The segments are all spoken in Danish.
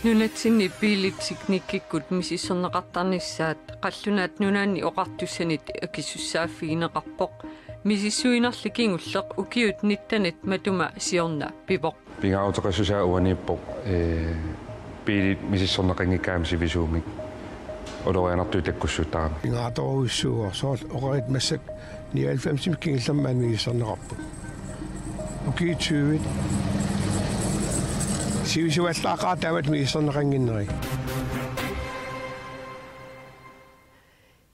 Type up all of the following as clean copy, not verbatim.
Nunatsinni piilitsiknikkikut misissorneqartarnissaat qallunaat nunaanni oqartussanit akissussaafigineqarpoq misissuinerli kingulleq ukiut nittanit matuma siorna pipoq pingautaqassusaa uaniippoq piilit misissorneqanngikkaami sivisuumik olorianartui takkussutaama pingaatoruissuugo sool oqarit massak 99 kingillermaan misissorneqarput ukiitsuuvit sivisuallaaqaa tavat misissorneqanginneri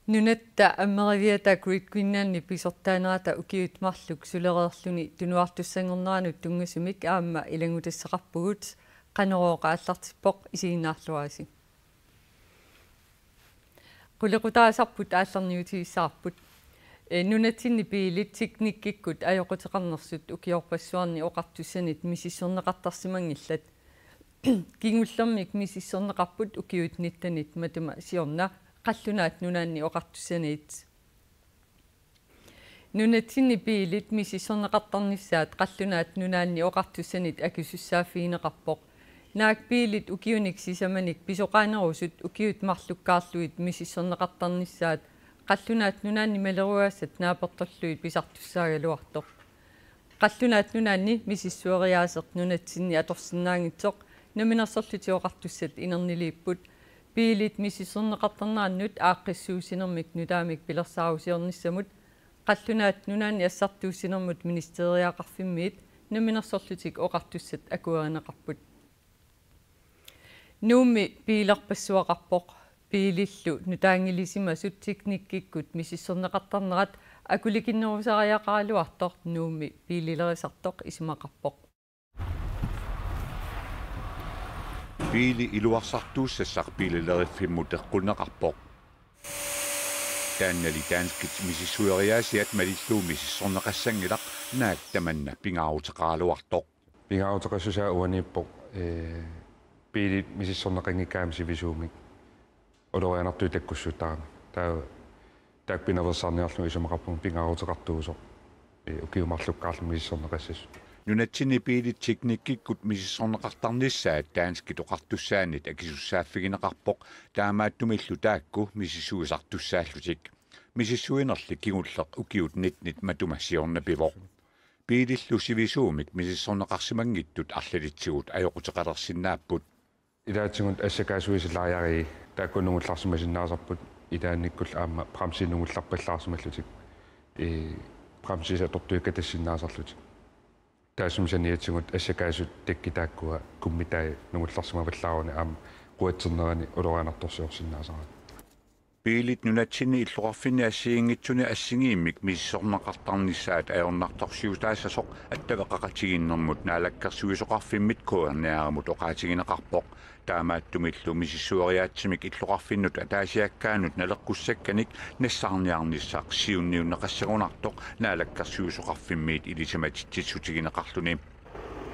nunatta ameriata gridquinnaanni pisortaanerata ukiut marluk sulereerluni tunuartussangerneranut tungasumik aamma ilangutassaqarpugut qanerooqaallartippoq isiinnaarluasi qulequtaasarput aallarniutigissaarput nunatsinni piilit tiknikkikkut ajoqutеқарнерсут ukiorpassuarni oqartussanit misissorneqartarsimangillat kingullermik misissorneqarput ukiut nittanit matuma siorna qallunaat nunaanni oqartussanit nunatsinni piilit misissorneqartarnissaat qallunaat nunaanni oqartussanit akisussaaffigineqarpoq naak piilit ukiunik sisamanik pisoqaanerusut ukiut marlukkaarluit misissorneqartarnissaat qallunaat nunaanni maleruassat naapertorluit pisartussaagaluartoq qallunaat nunaanni misissueriaaseq nunatsinni atorsinnaangitsoq naminersorluti oqartussat inerniiliipput piilit misissorneqartarnaannut aaqqissuusinermik nutaamik pilersaarusiornissamut qallunaat nunaanni assartuussinermut ministeriaqarfimmiit naminersorlutik oqartussat akuerineqarput nuummi piilerpassuaqarpoq piilillu nutaangilisimasut tiknikkikkut misissorneqartarnerat akulikinnerusariaqaaluartoq nuummi piililerisartoq ismaqarpoq piili iluarsartuussassaq piilileriffimmut eqqunneqarpoq taannali taanskit misissueriaasiat malilluu misissorneqassangilaq naak tamanna pingaarutaqaaluartoq pingaarutaqassusaa uaniippoq piilit misissorneqanngikkaami sivisuumik olorianartui takkussutaama taak pinerersarniarlu isumaqarpun pingaarutеқартуусоq ukiumarlukkaarlu misissorneqassas nunatsinni piilit tiknikkikkut misissorneqartarnissaat taanskit oqartussaanit akisussaaffigineqarpoq taamaattumillu taakku misissuisartussaallutik misissuinerli kingulleq ukiut nitnit matuma siorna pivoq piilillu sivisuumik misissorneqarsimangittut arlalitigut ajoqutеқалерсиннааппут илаатсигут ассакаасуисиллариари тааккунугулларсимасиннаасарпут илаанниккул аама прамсинугулларпаллаарсималлутик прамсисатортуиккатассиннаасарлутик таасумсаниатсигут ассакаасут таккитааккуа куммитай нугулларсимаваллааруни аама quatsernerani ulorianartorsiorsinnaasara piilit nunatsinni illuqarfinni assiingitсуни ассигииммик миссорнеқартарнissaat аёрнарторсиутаассасоқ аттавеқақатигиннэрмут наалаккерсуисоқарфиммит куерниарамут оқаатигинеқарпоқ таамааттумиллу миссисsueriaatsimik иллуқарфиннут атаасиаккаанут налеққуссакканик нассаарниарниссаақ сиунниуннеқассагунартоқ наалаккерсуисоқарфиммиит илисаматитсутигинеқарлуни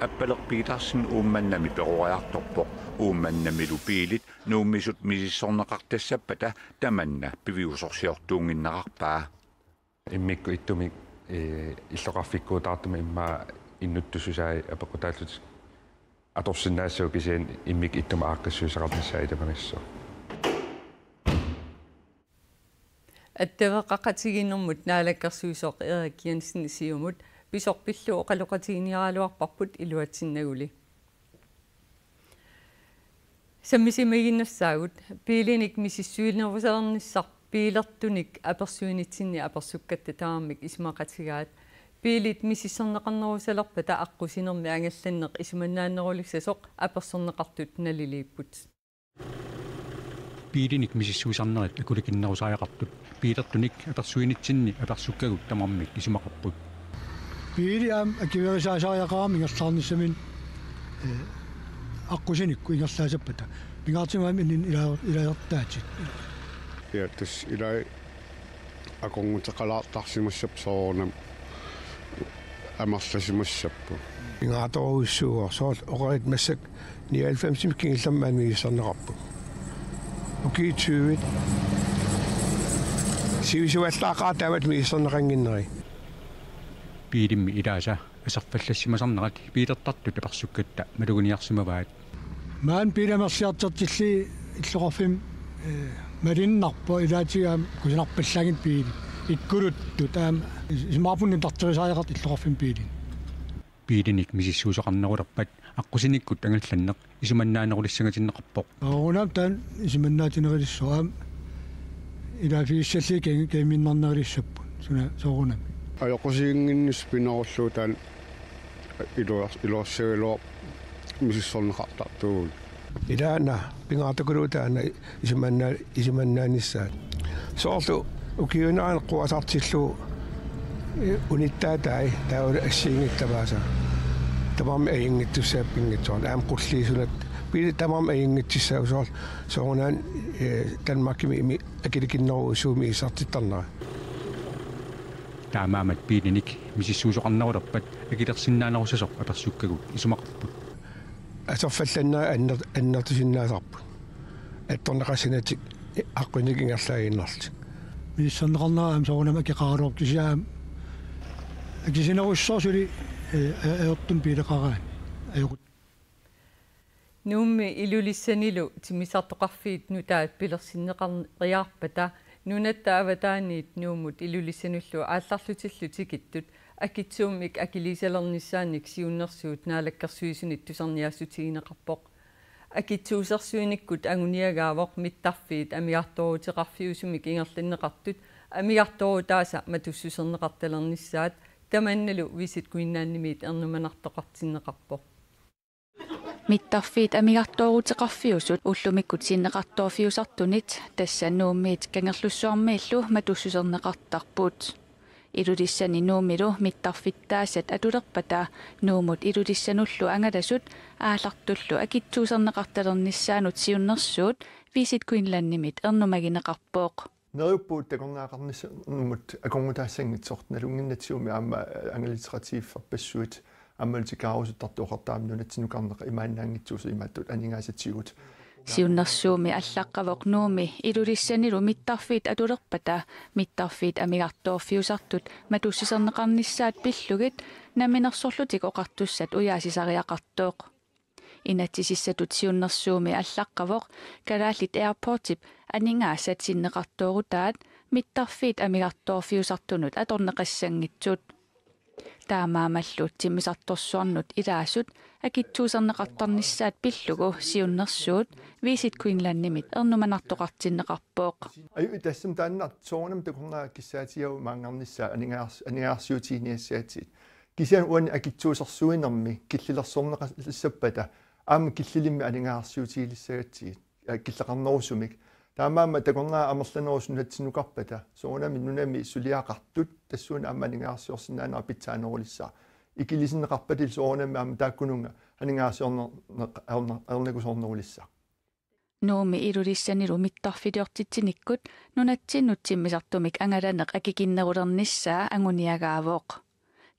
аппалерпигитарсин уумманнами перуриарторпоқ уумманнамилу пиилит нууммисут мисисsorneqartassapпата таманна пивиусорсиортуунгиннеқарпаа иммикку иттумик иллоқарфиккуутаартума иммаа иннуттусусаи апеқутааллут аторсиннаассуу кисиан иммик иттума ааққиссуисақарниссаа таманассоо аттавеқақатигиннэрмут наалаккерсуисоқ Эрик Jensen сиумут писорпиллу оқалоқатигиниаралуарпарпут илуатсиннагули саммисимагиннассаагут пиилиник миссисsuilnervusернissar пиилертуник аперсуинитсинни аперсуккатта тааммик исмақатигаат пиилит миссисsorneqarnerusалерпата аққусинерми ангалланнеқ исуманнааннерулиссасоқ аперсорнеқартут налилииппут пиилиник миссисsuisarnerit акуликиннерусааяқартут пиилертуник аперсуинитсинни аперсуккагут тамармик исумақарпут piiliam akiverisaasaariaqaami ingerlaarnissamin аққусиникку ингерлаасаппата пингаартимаами илаертаатит иаттас илай аконгутеқалаартарсимассап соорнам амерласимассаппу пингааторуиссуугор соол оqarit массак 99 кингиллерmaan мигиссарнеқарпу укиитсуивит сивисуаллаақаа тават мигиссарнеқангиннери piilimmi ilaasa асарфаллассимасарнерат пиилертартут аперсуккатта малугуниарсимаваат Maan piilamersiartartilli иллоqarfim малиннарпо илаатигаам кусинарпаллагин пиили иккулутту таама исмаарпунни тартерисааяқарт иллоqarfim пиилин Piilinik misissuusaqarnerulappat аққусиниккут ангалланнеқ исуманнаанерулиссагатиннеқарпоқ. Аунам таан исиманнаатинерилиссуаам илаафииссалли кеминнарнерилиссаппу суна соорунам. Ajaqqusiinginnis pinaorluutaan iluarsagiloo misissorneqartartuun. Ilaana pingaartakuluutaana isimannaanissaan. Soorlu ukiunaan quasartillu unittaatai taula assiingittavaasa. Tamam aingittussaappiнгитсуар аам qulliisunat пили тамам аингитсissaagusoor соорунaan Danmarkimi imi akilikinneruusuumi isartittarnera. Таамаамат piilinik misissuusoqarnerulappat акилерсиннаанерусасоқ аперсуккагут исумақарпут. Асорфалланнаа аннертусиннаасарпут. Атторнеқассинатик аққуникингерлаагиннарти. Миссаннеқарнера аам соорунам акиқаралуортусиаам акисинеруссоорсули аёртум пилеқараан аёрут нуумми илулиссанилу тимисартоқарфиит нутаат пилерсиннеқарриаарпата нунатта аватааниит нуумут илулиссануллу аалларлутиллу тикиттут акитсууммик акилисалерниссааник сиуннерсуут наалаккерсуисунит тусарниаассутигинеқарпоқ акитсуусерсуиниккут агуниагаавоқ миттарфиит амиарторутеқарфиусумик ингерлиннеқартут амиарторутааса матуссусернеқарталерниссаат таманналу висит куиннааннимиит эрнуманартоқартиннеқарпоқ миттарфиит амигарторутеқарфиусут уллумиккут синнеқартоофиусартунит тассанууммиит кангерлуссуармииллу матуссусернеқартарпут илулиссани нуумилу миттарфиттаасат атулерпата нуумут илулиссануллу ангаласут аалартуллу акитсуусернеқарталерниссаанут сиуннерсуут висит куинлааннимит эрнумагинеқарпооқ Neruppuut takornaaqarnissa numut akongutaassangitsort nalunginnatiumi aama angaliteratiiffarpassuit аммалтикаарусуттартуоқартаам нунатсинукарнеқ имааннаангитсуусу имааттут анингаасатсигут сиуннерсууми аллаққавоқ нууми илулиссанилу миттарфиит атулерпата миттарфиит амигарторфиусартут матуссисернеқарниссаат пиллугит наминерсорлутик оқартуссат уяасисариақартооқ инатсисиссатут сиуннерсууми аллаққавоқ калааллит аирпортип анингаасат синнеқартоорутаат миттарфиит амигарторфиусартунут аторнеқассангитсут таамаамаллут тиммисарторсуарнут илаасут акитсуусернеқартарниссаат пиллугу сиуннерсуут висит куинлааннимит эрнуманартоқартиннеқарпооқ аю тассам тааннар соонам такорнаа киссаатиау маангарнissaa анингаарсуутиниассаатит кисиан уани акитсуусерсуинерми киллилерсорнеқассаппата аама киллилимми анингаарсуутиилиссагатсигит киллеқарнерусумик таамаама такорнаа амерланерусунатсинукарпата соонами нунами сулиақартут тассуuna амманингаарсиорсинаанаа питсаанерулиссаа икилисиннеқарпатил соонами аама тааккунунга анингаарсиорнернегусорнерулиссаа нууми илулиссанилу миттарфилиортитсиниккут нунатсиннут тиммисартумик ангаланеқ акикиннерулерниссаа ангуниагаавооқ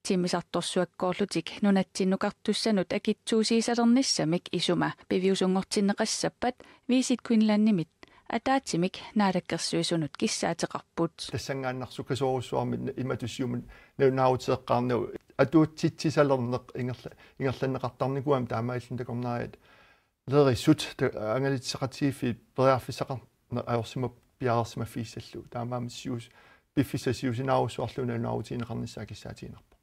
тиммисарторсуаккоорлутик нунатсиннукартуссанут акитсуусиисалерниссамик исума пивиусунгортиннеқассаппат висит куинлааннимит атаатсимик наалаккерсуисунут киссаатеқарпут тассангааннарсукасоорусуарми иматуссиумун наунаутеэққарнау атуутситсисалернеқ ингерланнеқартарникуам таамаиллун такорнаает лерисут ангалитсеқатиифи периарфисақар аорсима пиаарсима фиссаллу таамаамиссиус пиффисасиусинаавусуарлуна науутиинеқарниссаа киссаатиинерпа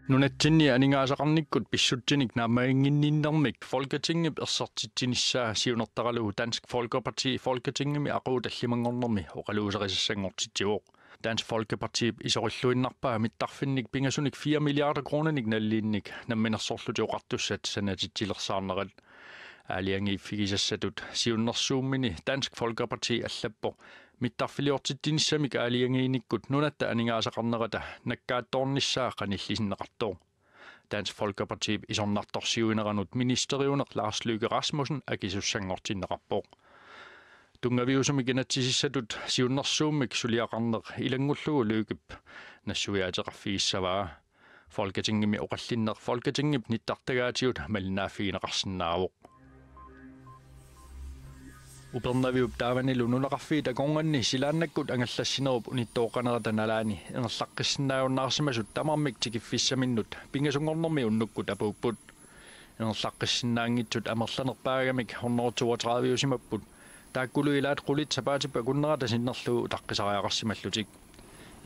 Nunatsinni aningaasaqarnikkut pissuttinik naamainginninnermik Folketinget ersortitsinissаа siunertaralugu Dansk Folkeparti Folketingemi aquutallimangornermi oqaluuserissassangortittiuoq Dansk Folkeparti isorilluinnarpaa mittarfinnik pingasunik 4 milliarder kronenik nalliinnik namminersorlutiuqartussat sanatittilersaarnerat aaliangi figisassatut siunnersuummini Dansk Folkeparti allappo mittarfiliortittinissamik aaliangiinikkut nunatta aningaasaqarnerata nakkaattoornissaa qanillisinneqartoo Dansk Folkeparti isornartorsiuineranut ministeriuner Lars Løkke Rasmussen akisussangortinneqarpoo tungaviusumik inatsisissatut siunnersuummik suliaqarneq ilangullugu Løkkep nassuiaateqarfiissavaa Folketingemi oqallinner Folketingep nittartagaatiut malnaafigineqarsinnaavuq Upernaviup taavanilu nunaqarfiita konganni silaannakkut angallassinerup unittooqaneratanaalaani ingerlaqqissinnaajornaarsimasut tamarmik tikiffiссaminnut pingasungornermi unnukkut apuupput ingerlaqqissinnaangitsut amerlanerpaagamik 132 taakkulu ilaat qulit sapaatippa kunnerata sinnerluu taqqisariaqarsimallutik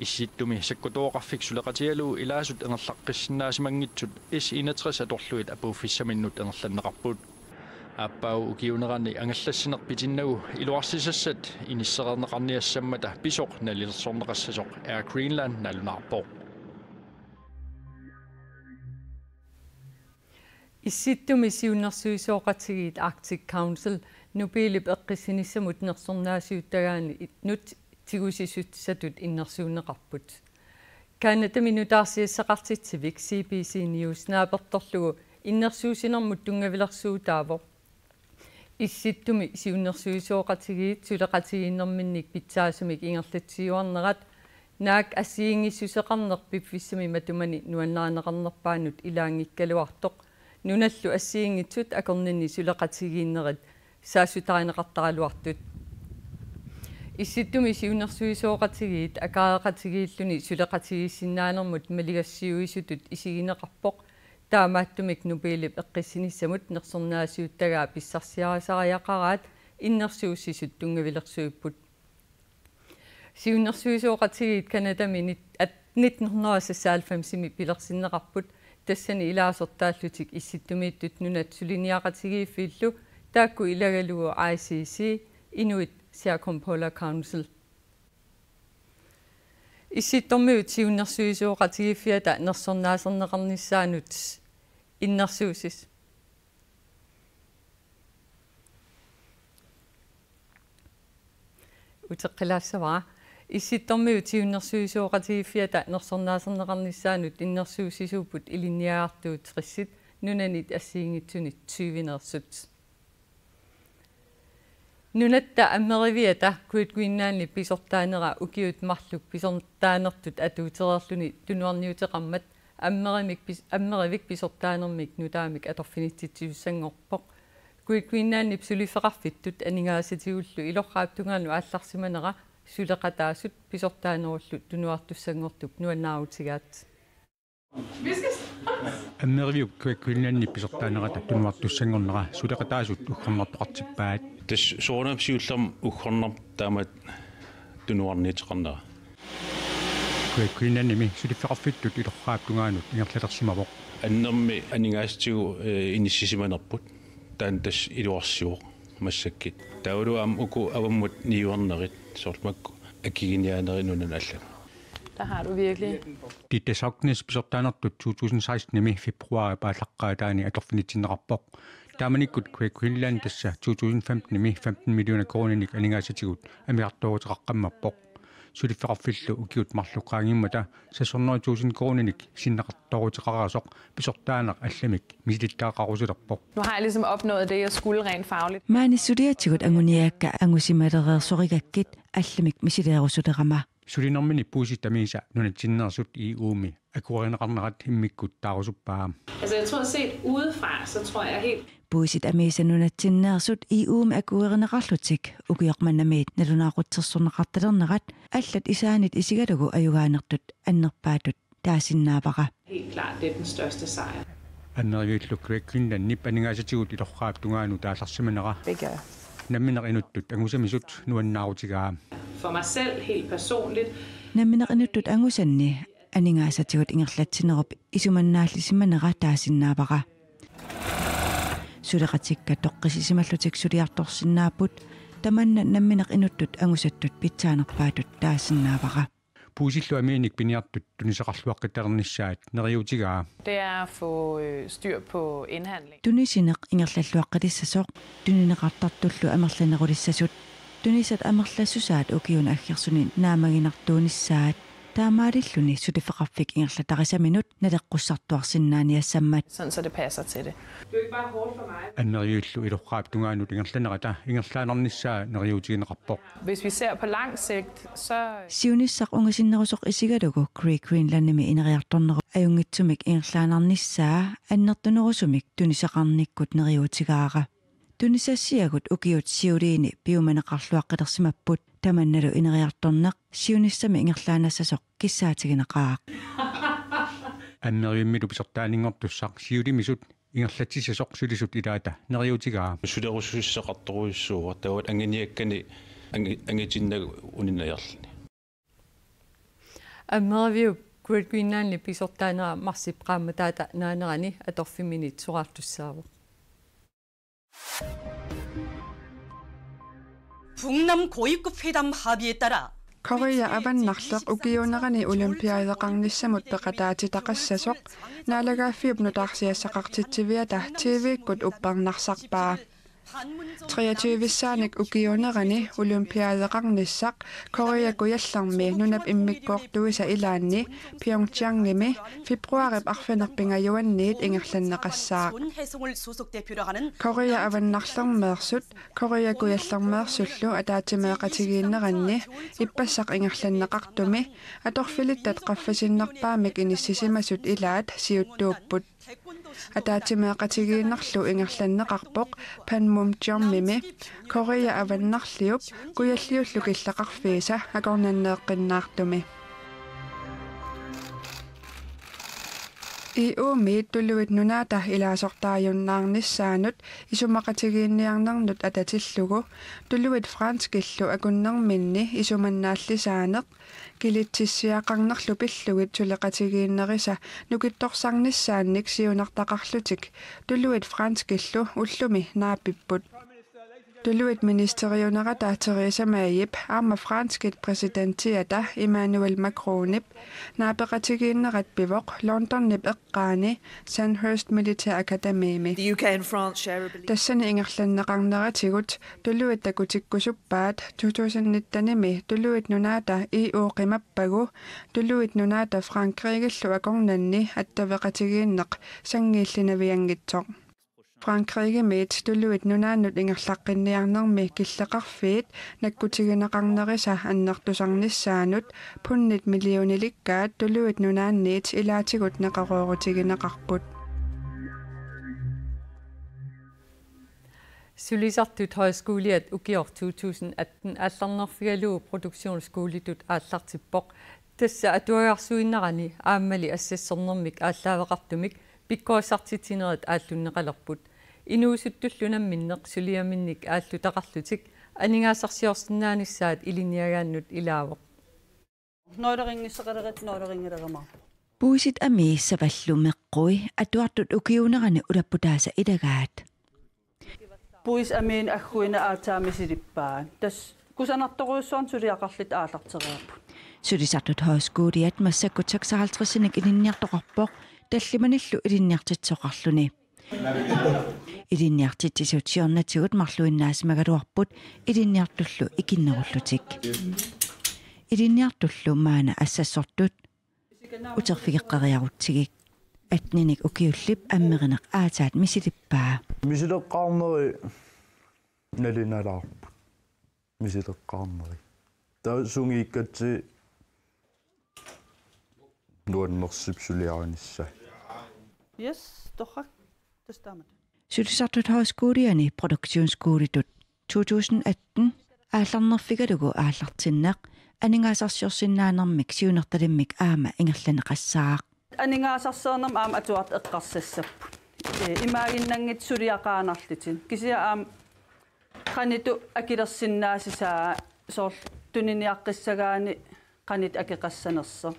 issittumi sakkutuoqarfik suleqatialuu ilaasut ingerlaqqissinnaasimanngitsut is 61 atorluit apuuffissaminnut ingerlanneqarput Appau ukiunerani angallassinerpitinnagu iluarsisassat inissererneqarniassammata pisoq nalillersorneqassasoq Air Greenland nalunarpoq Issittumi siunnersuisooqatigiit Arctic Council nupiilip eqqissinissamut nersornaasiuttagaani nut tigusisutsatut innersuuneqarput Kanata minutaarsiassaqartitsivik CBC News naapertorlugu innersuusinermut tungavilersuutaavo Issittumi siunnersuisooqatigiit suleqatigiinnerminnik pitsaasumik ingerlatsiuarnerat naak assiingissuseqarnerpip fissami matumani nuannaaneqarnerpaanut ilaangikkaluartoq nunallu assiingitsut akornini suleqatigiinnerit saassutaaneqartaraluartut Issittumi siunnersuisooqatigiit akaareqatigiilluni suleqatigiissinaanermut maligassiuisutut isigineqarpoq taamaattumik nupiilip eqqissinissamut nersornaasiuttagaa pissarsiarisariaqaraat innersuussisut tungavilersuipput siunnersuisooqatigiit Kanadami 1996 pilersinneqarput tassani ilaasortaallutik issittumiittut nunat suliniaqatigiiffiillu taakku ilagalugu ICC Inuit Circumpolar Council Issittormiut siunnersuisooqatigiiffiata nersornaaserneqarnissaanut innersuusis uteqqilaassavara issittormiut siunnersuisooqatigiiffiata nersornaaserneqarnissaanut innersuusisuuput iliniaartuut qissit nunanit assiingitsunit syyvinersut Nunatta ameriviata kuitkuinnaanni pisortaanera ukiut marluk pisortaanertut atuutererluni tunuarniuteqarmat amerivik pisortaanermik nutaamik atorfinitsitsisussangorpoq kuitkuinnaanni sulifeqarfittut aningaasatiullu ilorraaptungaanu aallarsimanera suleqataasut pisortaanerullu tunuartussangortup nuannaautigaat Ameriviuk kuitkuinnaanni pisortaanerata tunuartussangornera suleqataasut uqqarnertoqartippaat Tas soonapsiullerm ukhornerp taamat tunuarniiteqarnera kuinannimi sulifeqarfittut ilorraaptungaanut ingerlalersimavoq annermi aningaasitigu inissisimanerput taan tas iluarsiuq massakkit tauluam uku avammut niuernerit sortmakku akiginiaaneri nunanallat Der har du virkelig. Det er sagtens pisortaanertut 2016 februari paallaqqaataani atorfinitsinneqarpoq Taamanikut Queensland tassa 2015 15 millioner kronenik aningaasatigut amiartoruteqaqqammappoq sulifeqarfillu ukiut marluqaangimmata 600.000 kronenik sinnaqartoruteqarasoq pisortaaneq allamik misilittaaqarusulerpoq Nu har jeg ligesom opnået det, jeg skulle rent fagligt. Maanissutiatigut anguniaakka angusimatereersorikakkit allamik misileerusuterama sulinermini puusittamiisa nunatsinnersut i uumi akuarineqarnerat himmikkut taarusuppaam Altså jeg tror set udefra, så tror jeg helt puusit amiisa nunatsinneersut i uumi akuarineqarlutik ukiormannamiit nalunaaqutsersorneqartalernerat allat isaanit isigalugu ajugaanertut annerpaatut taasinnaapara helt klart, det er den største sejr. аннервиуллу Queensland nip aningaasatигут ilorraaptungaaну таалларсиманера Det gør jeg. намминериnuttut angusamisut nuannaautigaa For mig selv, helt personligt, nammineqinuttut angusanni aningaasatigut ingerlatsinerup isumannaallisimmanera taasinnaapara suleqatikka toqqisisimallutik suliartorsinnaaput tamanna nammineqinuttut angusattut pitsaanerpaatut taasinnaapara puusillu amiinik piniartut tuniseqarluaqqitternissaat neriutigaa det er at få styr på indhandling. tunisineq ingerlalluaqqalissasoq tunineqartartullu amerlanerulissasut tunisat amerlassusaat ukiun aggersuni naamaginartuunissaat taamaarilluni sulifeqarfik ingerlatarisaminut naleqqussartuarsinnaaniassammat Sådan så det passer til det. Det er jo ikke bare hårdt for mig. аннериуллу илоррааптунгаанут инgerlanerata ingerlaanernissaa neriutigineqarpoq Hvis vi ser på lang sigt, så siunissaq ungasinnerusoq isigalugu Greenlandimi ineriartorneru ajungitsumik ingerlaanarnissaa annertunerusumik tuniseqarnikkut neriutigaara Tunisassiagut ukiut siuliini piumanaqarluaqqitersimapput tamannalu ineriartornaq siunissami ingerlaanassasoq kissaatiginaqaaq. Ammeriummilu pisortaaniнгортуссақ siulimisut ingerlatissasoq sulisut ilaata neriutigaa. Sulerussuissaqartoruissuuga tawat anginiakkani angitinnag uninajorluni. Ammeriu kuilkuinnaanni pisortaanera marsipqaamma taata naanerani atorfiminit soqartussaavo. 북남 고위급 회담 합의에 따라 Korea avannarleq ukiunerani olympiadeqarnissamut peqataati taqassasoq naalagaaffiup nutarsiassaqartitsiviata TV-kkut upparnarsarpaa 23-saanik ukiunerani olympiadeqarnissaq Koreaku yallarmi nunap immikkoortuisa ilaanni Pyeongchangimi februarip arfinerpingajuanniit ingerlanneqassaa Korea avannarlermeersut Koreaku yallarmeersullu ataatimeeqatigiinneranni ippassaq ingerlanneqartumi atorfilittat qaffasinnerpaamik inissisimasut ilaat siuttuupput ataatimeeqatigiinnerlu ingerlanneqarpoq Panmunjom-mimi Korea avannarliup kuyalliullu killaqarfiisa akornanneeqqinnaartumi EU-miit tulluit nunaata ilaasortaajunnaarnissaanut isumaqatigiinniarnernut atatillugu tulluit franskillu akunnerminni isumannaallisaaneq kilitissiaqarnerlu pillugit suleqatigiinnerisa nukittorsarnissaannik siunartaqarlutik tulluit franskillu ullumi naapipput tulluit ministeriunerata Theresa Mayip aama franskit presidentiata Emmanuel Macronip naapeqatigiinnerat pivoq Londonnip eqqaani Sandhurst Military Academymi The UK and France share tassani ingerlanneqarneratigut tulluit takutikkusuppaat 2019-mi tulluit nunaata EU qimappagu tulluit nunaata Frankrigillu akornanni attaveqatigiinneq sangiillinaviangitsoq Frankrigimiit tulluit nunaannut ingerlaqqinniarnermi killeqarfiit nakkutigineqarnerisa annertusarnissaanut punnit millionilikkaat tulluit nunaanniit ilaatigut neqaroorutigineqarput Sulisartut højskoliat ukior 2018 allarnerfigaluu produktionsskoolitut aallartippoq tassa atuagarsuinnerani aammali assassernermik ааllaавеқартумик pikkoissartitineret ааллуннеқалерпут инуусуттуллунамминнеқ сулиаминник ааллутақарлутик анигаасарсиорсиннаанissaat илиниагааннут илаавоқ Nooderingisseqalerit Puisit amiissavallummeqqui atuartut ukiunerani ulapputaasa ilagaat Puis amin agguina aataamisilippaan tas kusanartoruussuarn suliaqarlit aallarteriarput Sulisartut højskooliat massakkutsaksaraltrisinik ilinniartoqarpoq таллиманиллу илинниартитсоқарлуни илинниартитсиутсиорнатигут марлуиннаасимагалуарпут илинниартуллу икиннеруллутик илинниартуллу маана ассассортут утерфигеққариарутсигик атниник укиуллип аммеринеқ аатаат мисилиппаа мисилеққарнери налиналаарпут мисилеққарнери таусунгииккатси nuannersipsuliaranissa Yes, tohak testamet. Sulisartut højskooliani produktionsskoolitut 2018 aallarnerfigalugu aallartinneq aningaasarsiorsinnaanermik siunertalimmik aama ingerlaneqassaaq Aningaasarseernam aam atuart eqqarsassappu imaaginnangit suliaqaanarlitin kisia aam qanitu akilersinnaasisaa soorl tuniniaqqissagaani qanit akeqassanerser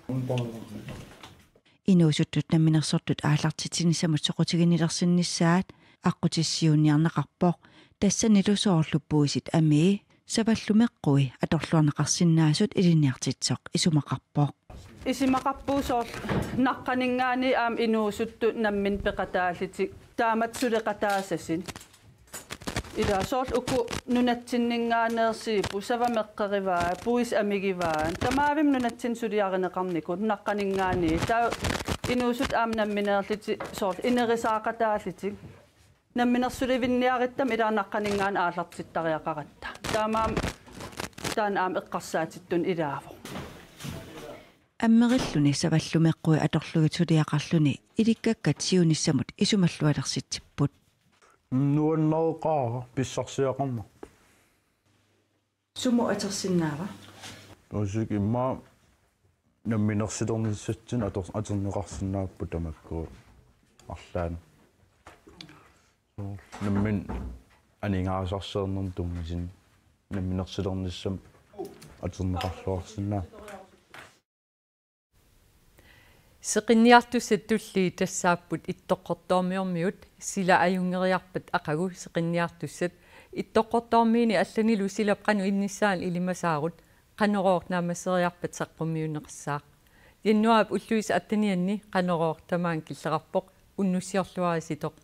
Inuusuttut namminersortut aallartitinissamut soqutiginnilersinnissaat аққутиссиуниарнеқарпоқ тассанилусоорлуппуисит амии саваллумеққуи аторлуарнеқарсиннаасут илиниартитсоқ исумақарпоқ исимақарпуусоор наққанингаани аам инуусутту наммин пеқатааллитик таамат сулеқатаасасин илаасоорл уку нунатсиннингаанеерсиипу савамеққериваа пуис амигиваан тамаавим нунатсин сулиаринеқарникут наққанингаани таа инуусут аам намминеерлити соорл инерисаақатааллитик намминерсуливинниариттам илаанаққанингаан ааллартиттариақаратта таамаам таан аам эққарсаатиттун илааво аммериллуни саваллумеққуи аторлугит сулиақарлуни иликкаккат сиунissamут исумаллуалерситсиппут Nuannereqaara pissarsiaqarma. Sumo atersinnaava. Usik imma namminersitornissatsin aterneqarsinnaappu tamakku arlaan. Nammin aningaasarseernerm tummisin namminersitornissam aterneqarluarsinnaa. Seqinniartussat tulli tassaapput ittoqqortoormiormiut sila ajungeriarpat aqagu seqinniartussat ittoqqortoormiini allanilu silap qanu innissaan ilimasaarut qaneroort naamaseriarpat saqqummiuneqissaaq yannuaap ulluis attanianni qaneroort tamaan killaqarpoq unnussiorluarisitoq